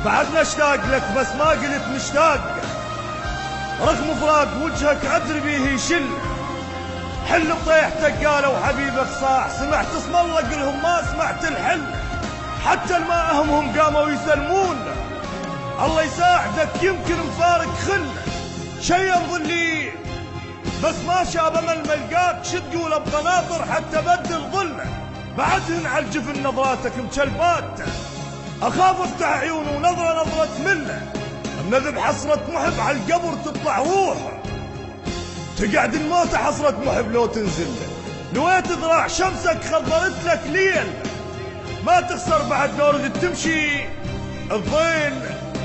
بعدنا اشتاق لك بس ما قلت مشتاق، رغم فراق وجهك عذر بيه يشل، حل بطيحتك قالوا حبيبك صاح، سمعت اسم الله قلهم ما سمعت الحل، حتى ما همهم قاموا يسلمون، الله يساعدك يمكن مفارق خل، شي ظلي بس ما شاب امل ملقاك، شو تقول بقناطر حتى بدل ظل، بعدهن على الجفن نظراتك مشلبات، اخاف افتح عيونه ونظره نظره مله، منذب حسرة محب على القبر تطلع روح، تقعد الموت حسرة محب لو تنزل، لويت ذراع شمسك خضرت لك ليل، ما تخسر بعد لو ردت تمشي الظيل،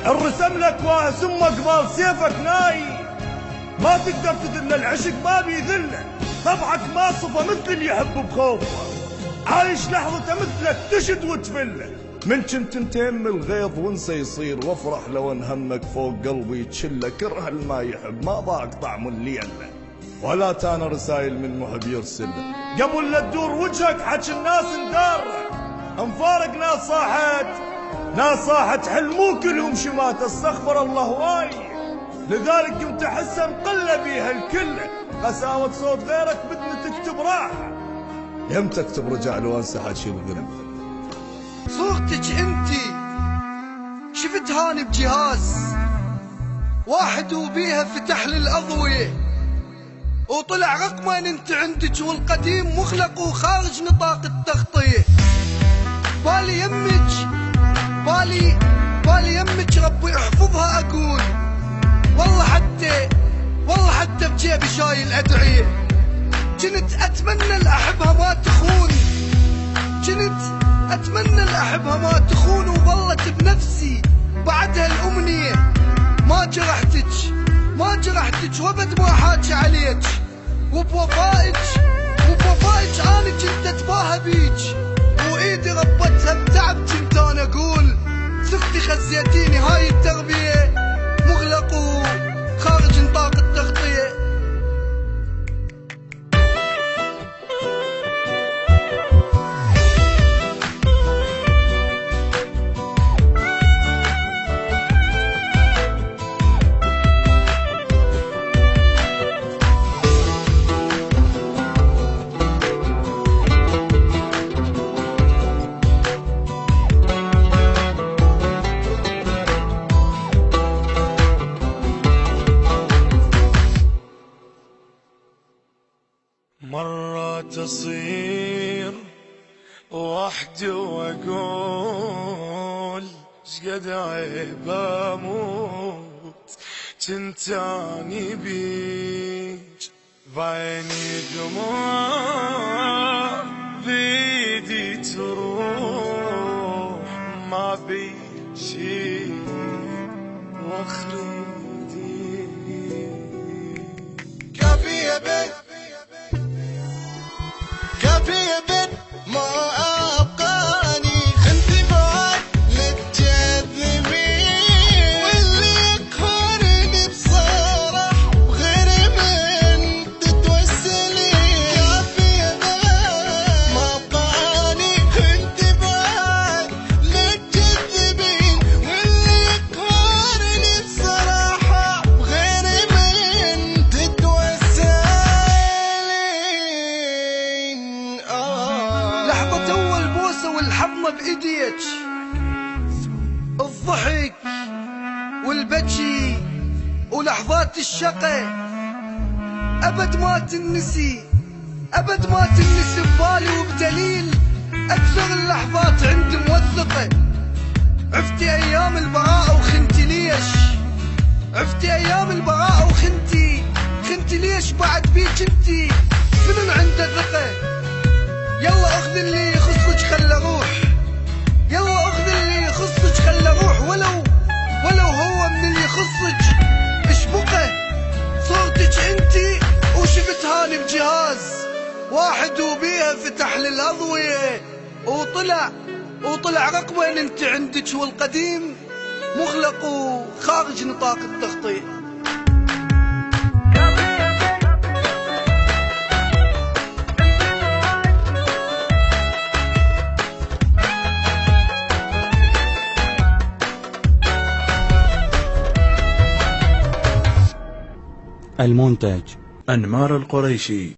الرسم لك واسم قبال سيفك ناي، ما تقدر تدل العشق ما بيذل، طبعك ما صفى مثل اللي يحب بخوف، عايش لحظته مثلك تشد وتفل، من كنت انتين من الغيظ وانسى يصير، وافرح لو ان همك فوق قلبي يتشله، كره الما يحب ما ضاق طعم الليل، ولا تانا رسايل من محب يرسل، قبل لا تدور وجهك حكي الناس اندار، انفارق ناس صاحت حل مو كلهم شمات، استغفر الله واي، لذلك قمت احس انقل بيها الكل، قساوة صوت غيرك بدنا تكتب راح، يم تكتب رجع لو انسى حكي الذنب. صورتك انتي شفت هاني بجهاز واحد وبيها فتح لي الاضوية، وطلع رقمين انت عندك والقديم مخلق وخارج نطاق التغطية، بالي يمك ربي احفظها اقول، والله حتى بجيبي شايل ادعية، كنت اتمنى الاحبها ما تخون، اتمنى الاحبها ما تخون، وظلت بنفسي بعدها الامنية، ما جرحتك وابد ما حاجي عليك، وبوفائك انا كنت اتباهى بيك، وايدي ربتها بتعب كنت انا اقول، سختي خزيتيني هاي التربية، مغلق وخارج نطاق التغطية. مرات أصير وحدي وأقول شقد عيب أموت، جنتاني بيج بعيني دموع بيدي تروح، ما بيجي واخريدي كافي يا بيت ما أبقاني، انت بعد للجذبين، واللي يقهرني بصرح وغير من تتوسلي، كافي يا بيت ما أبقاني، انت بعد للجذبين، واللي يقهرني بصراحة وغير من تتوسلي. لحظة أول بوسة والحضنة بإيديك، الضحك والبكي ولحظات الشقة أبد ما تنسي ببالي، وبدليل أكثر اللحظات عندي موثقة، عفتي أيام البراءة وخنتي ليش، خنتي ليش بعد بيك انتي فنن عنده ثقة، يلا اخذ اللي يخصك خله روح، ولو هو من اللي يخصك اشبقه، صورتك انتي وشفت هاني بجهاز واحد وبيها فتح لي الاضوية، وطلع رقمين انت عندك والقديم مغلق وخارج نطاق التغطية. المنتج أنمار القريشي.